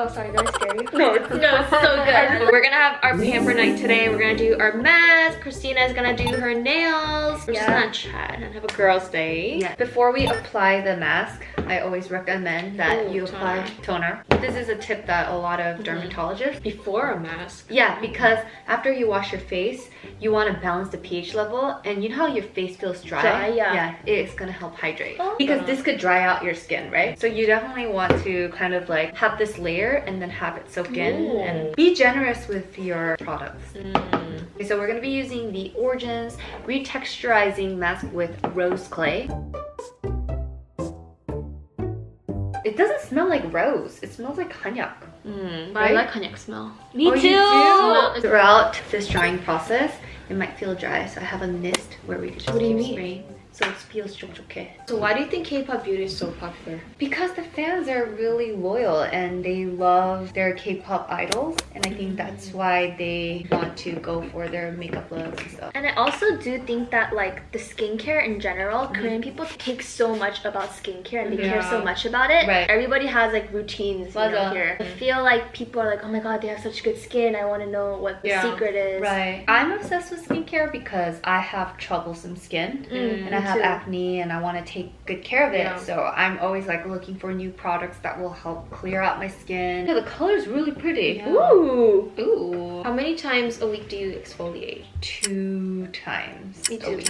Oh, sorry, did I scare you? No, it's so good. We're gonna have our pamper night today. We're gonna do our mask. Christina is gonna do her nails. We're just gonna chat and have a girls' day. Yeah. Before we apply the mask, I always recommend that you apply toner. This is a tip that a lot of dermatologists... Before a mask? Yeah, because after you wash your face, you want to balance the pH level, and you know how your face feels dry? Yeah, it's gonna help hydrate. Because this could dry out your skin, right? So you definitely want to kind of like have this layer and then have it soak in and be generous with your products. Okay, so we're gonna be using the Origins Retexturizing Mask with Rose Clay. It doesn't smell like rose. It smells like hanyak. But right? I like hanyak smell. Me too! You do? Throughout this drying process, it might feel dry, so I have a mist where we could just keep spraying. So it feels 촉촉해. So why do you think K-pop beauty is so popular? Because the fans are really loyal and they love their K-pop idols, and I think that's why they want to go for their makeup looks and stuff. And I also do think that like the skincare in general, Korean people take so much about skincare and they care so much about it. Right. Everybody has like routines here. I feel like people are like, oh my god, they have such good skin. I want to know what the secret is. Right. I'm obsessed with skincare because I have troublesome skin and I have acne and I want to take good care of it. So I'm always like looking for new products that will help clear out my skin. Yeah, the color is really pretty. Ooh. Ooh. How many times a week do you exfoliate? 2 times. Me too.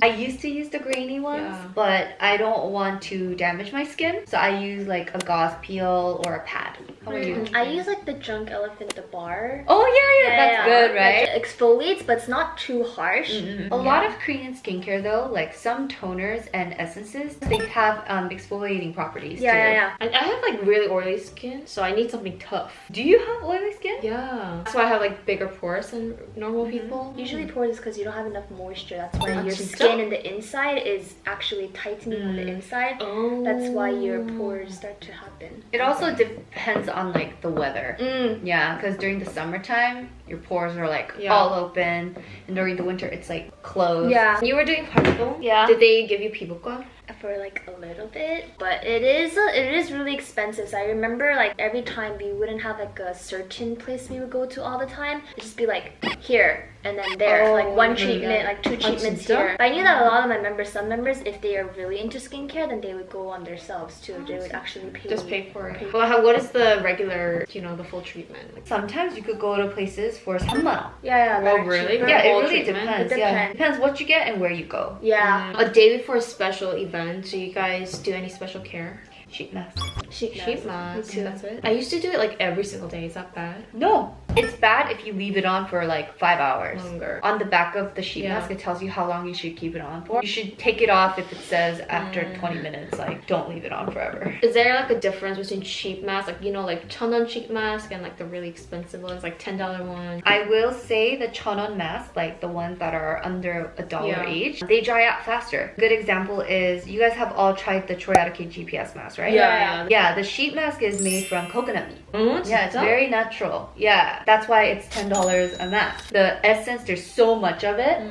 I used to use the grainy ones, but I don't want to damage my skin, so I use like a gauze peel or a pad. How about you? I use like the Drunk Elephant, the bar. Oh yeah, that's good, right? It exfoliates, but it's not too harsh. A lot of Korean skincare though, like some toners and essences, they have exfoliating properties too. Yeah. I have like really oily skin, so I need something tough. Do you have oily skin? Yeah. That's why I have like bigger pores than normal people. Usually pores is because you don't have enough moisture. That's why your skin in the inside is actually tightening on the inside. Oh. That's why your pores start to happen. It also depends on like the weather. Yeah, because during the summertime, your pores are like all open, and during the winter, it's like closed. Yeah. You were doing 활동? Yeah. Did they give you 피부과? For like a little bit, but it is really expensive. So I remember like every time we wouldn't have like a certain place we would go to all the time. It'd just be like here and then there, like one treatment, like 2 treatments here. But I knew that a lot of my members, some members, if they are really into skincare, then they would go on themselves too. They would actually pay for it. Well, what is the regular, the full treatment? Like, sometimes you could go to places for 3만 원. Yeah. Oh, really? Yeah, it really treatment? depends. Yeah, depends what you get and where you go. Yeah. A day before a special event, do you guys do any special care? Sheet mask. Sheet mask. Me too. That's it. I used to do it like every single day. Is that bad? No, it's bad if you leave it on for like 5 hours. Longer. On the back of the sheet mask, it tells you how long you should keep it on for. You should take it off if it says after 20 minutes. Like, don't leave it on forever. Is there like a difference between cheap masks, like like 1,000원 cheap mask, and like the really expensive ones, like $10 ones? I will say the 1,000원 mask, like the ones that are under $1 each, they dry out faster. Good example is you guys have all tried the Joanday GPS mask, right? Yeah, the sheet mask is made from coconut meat. Yeah, it's very natural. Yeah, that's why it's $10 a mask. The essence, there's so much of it.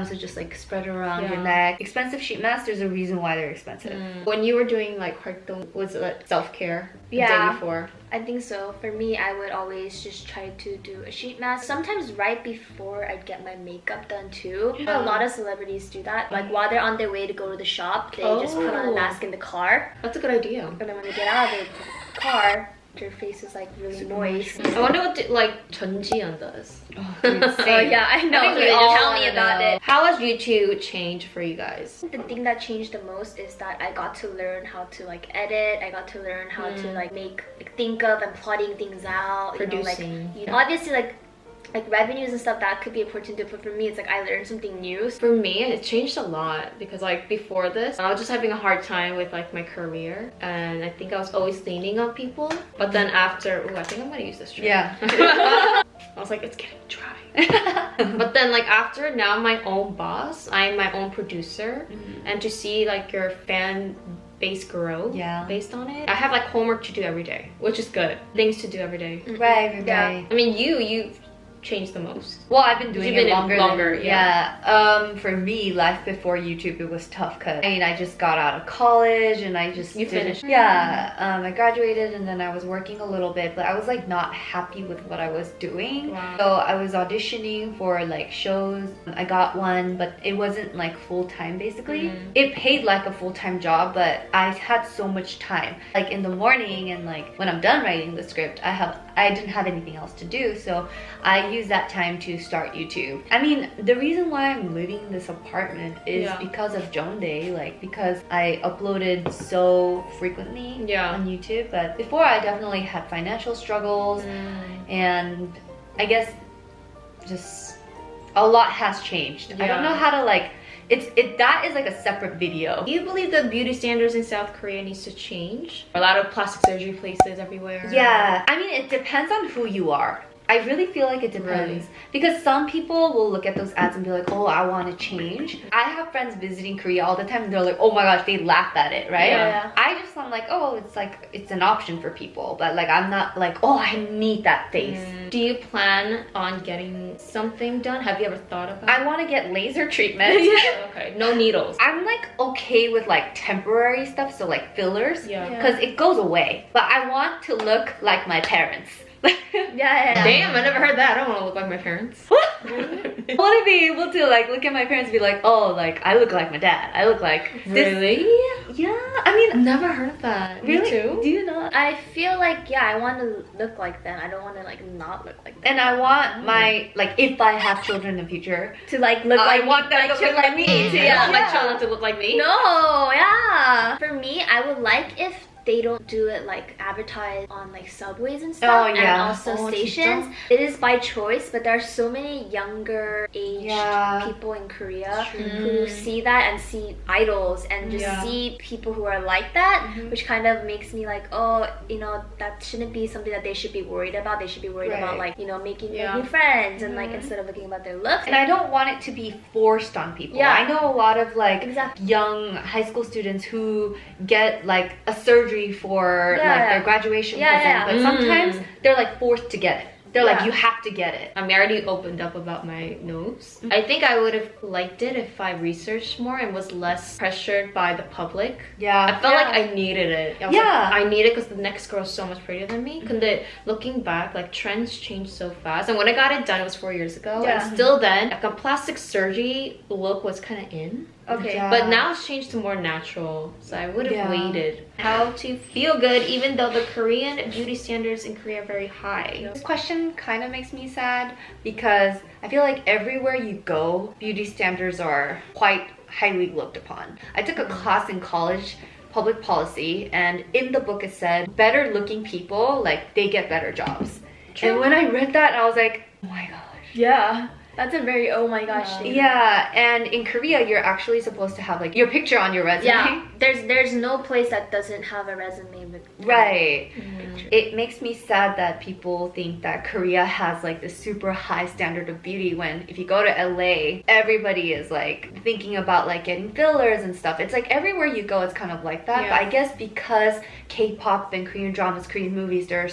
So just like spread around your neck. Expensive sheet masks, there's a reason why they're expensive. When you were doing like 활동, was it like self-care the day before? I think so. For me, I would always just try to do a sheet mask. Sometimes right before I'd get my makeup done too. A lot of celebrities do that. Like while they're on their way to go to the shop, they just put on a mask in the car. That's a good idea. And then when they get out of the car, their face is like really moist. I wonder what like Jeonjiyeon does. Oh yeah, I know. Tell me about it. How has YouTube changed for you guys? The thing that changed the most is that I got to learn how to like edit. I got to learn how to like think of and plotting things out. Producing. Obviously like revenues and stuff, that could be important too, but for me it's like I learned something new. For me, it changed a lot because like before this, I was just having a hard time with like my career, and I think I was always leaning on people. But then after, I think I'm gonna use this tray. Yeah. I was like, it's getting dry. But then like after, now I'm my own boss, I'm my own producer, and to see like your fan base grow based on it. I have like homework to do every day, which is good. Things to do every day. Right. I mean, you changed the most? Well, I've been doing it longer. Yeah. For me, life before YouTube, it was tough because I mean, I just got out of college and I just finished. Yeah. I graduated and then I was working a little bit, but I was like not happy with what I was doing. Wow. So I was auditioning for like shows. I got one, but it wasn't like full time basically. It paid like a full-time job, but I had so much time. Like in the morning and like when I'm done writing the script, I didn't have anything else to do, so I used that time to start YouTube. I mean, the reason why I'm living in this apartment is because of Joanday, like because I uploaded so frequently on YouTube. But before, I definitely had financial struggles, and I guess just a lot has changed. I don't know how to like that is like a separate video. Do you believe the beauty standards in South Korea needs to change? A lot of plastic surgery places everywhere. Yeah, I mean, it depends on who you are. I really feel like it depends. Because some people will look at those ads and be like, oh, I want to change. I have friends visiting Korea all the time and they're like, oh my gosh, they laugh at it, right? Yeah. I'm like, oh, it's an option for people. But like, I'm not like, oh, I need that face. Do you plan on getting something done? Have you ever thought about it? I want to get laser treatment. Okay, no needles. I'm like okay with like temporary stuff, so like fillers. Yeah. It goes away. But I want to look like my parents. Damn, I never heard that. I don't want to look like my parents. I want to be able to like look at my parents and be like, oh, like I look like my dad. I look like this. Really? Yeah. I mean, I've never heard of that. Really? Me too. Do you not? I feel like I want to look like them. I don't want to like not look like them. And I want my like if I have children in the future to like look like I want them to look like me. I want my children to look like me. No, yeah. For me, I would like if they don't do it like advertise on like subways and stuff, and also stations. It is by choice, but there are so many younger age people in Korea who see that and see idols and just see people who are like that, which kind of makes me like, oh, you know, that shouldn't be something that they should be worried about. They should be worried about like, you know, making new friends and like instead of looking about their looks. And I don't want it to be forced on people. I know a lot of like young high school students who get like a surgery for like their graduation present, but sometimes they're like forced to get it. They're like, you have to get it. I mean, I already opened up about my nose. I think I would have liked it if I researched more and was less pressured by the public. I felt like I needed it. I was like, I need it because the next girl is so much prettier than me. Looking back, like trends change so fast. And when I got it done, it was 4 years ago. And still then, like a plastic surgery look was kind of in. But now it's changed to more natural, so I would have waited. How to feel good even though the Korean beauty standards in Korea are very high. This question kind of makes me sad because I feel like everywhere you go, beauty standards are quite highly looked upon. I took a class in college, public policy, and in the book it said better looking people, like they get better jobs. And when I read that, I was like, oh my gosh. That's a very oh my gosh thing. And in Korea, you're actually supposed to have like your picture on your resume. There's no place that doesn't have a resume with It makes me sad that people think that Korea has like this super high standard of beauty when if you go to LA, everybody is like thinking about like getting fillers and stuff. It's like everywhere you go, it's kind of like that. But I guess because K-pop and Korean dramas, Korean movies, they're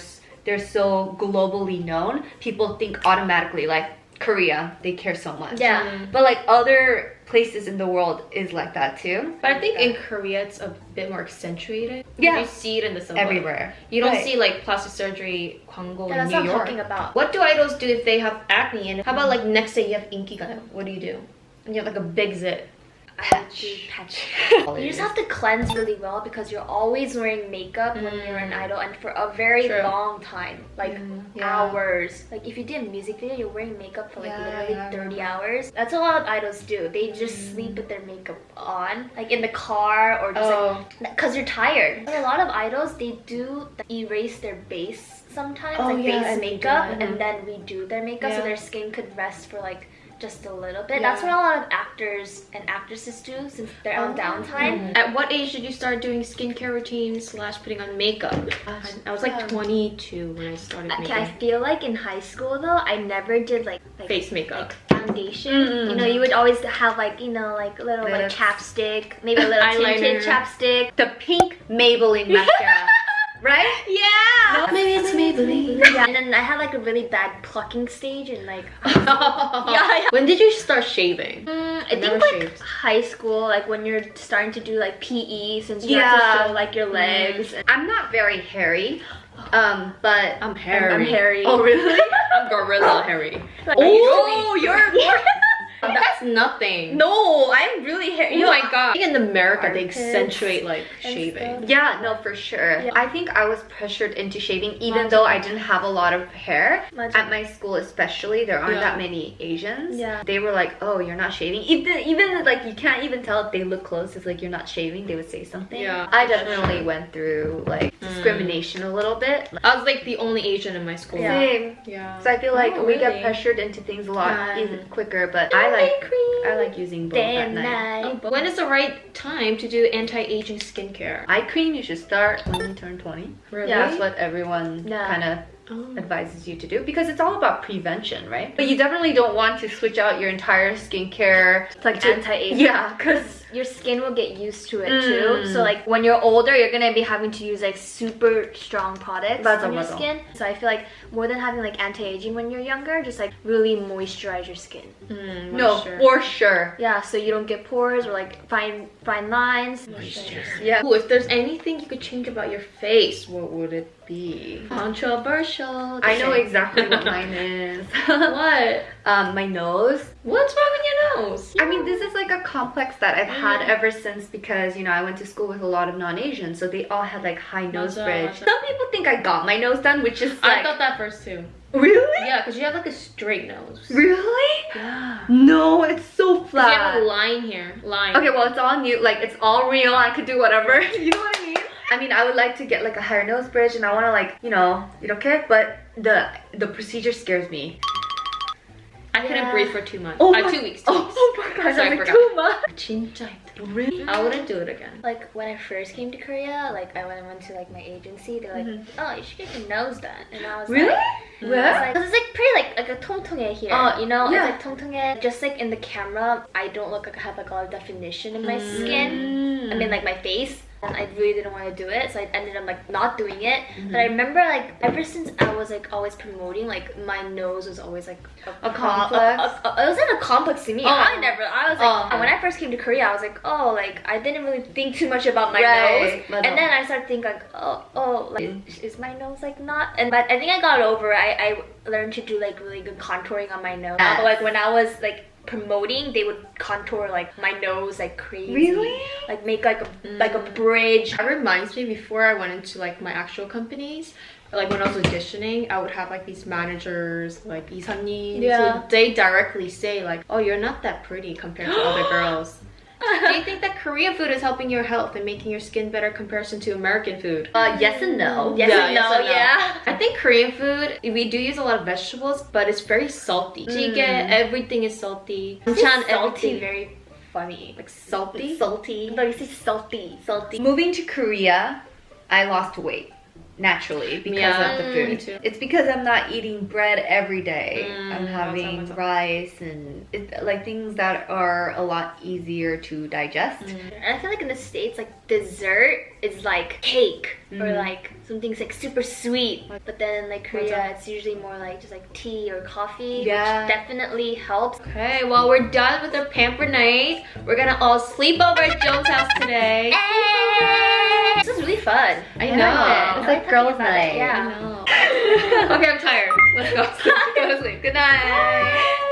so globally known, people think automatically like Korea, they care so much. But like other places in the world is like that too. But I think in Korea it's a bit more accentuated. You see it in the subway. Everywhere. You don't see like plastic surgery 광고 in New York. That's what I'm talking about. What do idols do if they have acne? And how about like next day you have inkigayo? What do? And you have like a big zit. Patch. You just have to cleanse really well because you're always wearing makeup when you're an idol and for a very long time, like hours. Like if you did a music video, you're wearing makeup for like literally 30 hours. That's what a lot of idols do. They just sleep with their makeup on, like in the car or just like because you're tired. And a lot of idols, they do erase their base sometimes, like base makeup, and then redo their makeup so their skin could rest for like just a little bit. That's what a lot of actors and actresses do since they're on downtime. At what age did you start doing skincare routines / putting on makeup? I was like 22 when I started making. I feel like in high school though, I never did like face makeup. Like foundation. You know, you would always have like, you know, like little like chapstick, maybe a little tinted chapstick. The pink Maybelline mascara. Right? Yeah! Maybe it's Maybelline. Yeah, and then I had like a really bad plucking stage and like yeah. When did you start shaving? I think like high school, like when you're starting to do like PE, since you have to show like your legs. I'm not very hairy, but I'm hairy. I'm hairy. Oh really? I'm gorilla hairy. Like, Oh, you're more. That's nothing. No, I'm really hairy. Oh my god. I think in America they Armpits accentuate like shaving. Yeah, no, for sure. Yeah. I think I was pressured into shaving even though I didn't have a lot of hair. At my school especially, there aren't that many Asians. Yeah. They were like, oh, you're not shaving. Even like you can't even tell if they look close. It's like you're not shaving. They would say something. Yeah. I definitely went through like discrimination a little bit. I was like the only Asian in my school. Yeah. Same. Yeah. So I feel like we get really? pressured into things a lot quicker, but I like using both at night. When is the right time to do anti-aging skincare? Eye cream you should start when you turn 20. Really? Yeah. That's what everyone kind of Oh. advises you to do because it's all about prevention, right? But you definitely don't want to switch out your entire skincare. It's like anti-aging. Yeah, because your skin will get used to it too. So like when you're older, you're gonna be having to use like super strong products on your skin. So I feel like more than having like anti-aging when you're younger, just like really moisturize your skin. no, for sure. Yeah, so you don't get pores or like fine lines. Moisture. Yeah. Ooh, if there's anything you could change about your face, what would it be? Controversial. I know exactly what mine is. What? My nose. What's wrong with your nose? I mean, this is like a complex that I've had ever since because, you know, I went to school with a lot of non-Asians, so they all had like high nose bridge. Some people think I got my nose done, which is like... I thought that first too. Really? Yeah, because you have like a straight nose. Really? Yeah. No, it's so flat. You have a line here. Line. Okay, well, it's all new. Like, it's all real. I could do whatever. You know what I mean? I mean, I would like to get like a higher nose bridge and I want to like, you know, but the procedure scares me. I couldn't breathe for 2 months. Oh 2 weeks. Oh my god, Sorry, I like forgot. 2 months. 진짜 Really? I wouldn't do it again. Like when I first came to Korea, like I went to like my agency, they're like, oh, you should get your nose done. And I was Really? like, Where? it's like pretty like a 통통해 here, you know? yeah. It's like 통통해. Just like in the camera, I don't look like I have like a lot of definition in my skin. I mean like my face. And I really didn't want to do it, so I ended up like not doing it. But I remember like ever since I was like always promoting, like my nose was always like A complex? it wasn't a complex to me. I was like, when I first came to Korea, I was like, oh, like I didn't really think too much about my nose. And then I started thinking like, like is my nose like not? But I think I got over it. I learned to do like really good contouring on my nose. But like when I was like promoting, they would contour like my nose like crazy. Really? Like make like a bridge. That reminds me, before I went into like my actual companies, like when I was auditioning, I would have like these managers, like 이사님. So they directly say like, oh, you're not that pretty compared to other girls. Do you think that Korean food is helping your health and making your skin better in comparison to American food? Yes and no. Yes and no, yeah. I think Korean food, we do use a lot of vegetables, but it's very salty. Jjigae, everything is salty. Salty, everything very funny. like salty. Salty. No, you say salty. Salty. Moving to Korea, I lost weight naturally because of the food. Me too. It's because I'm not eating bread every day. I'm having rice and like things that are a lot easier to digest. And I feel like in the States, like dessert is like cake or like something's like super sweet. But then in like Korea, it's usually more like just like tea or coffee, which definitely helps. Okay, well, we're done with our pamper night. We're gonna all sleep over at Joan's house today. This was really fun. I know. It's like girls' night. Yeah. I know. Okay, I'm tired. Let's go. Go to sleep. Good night.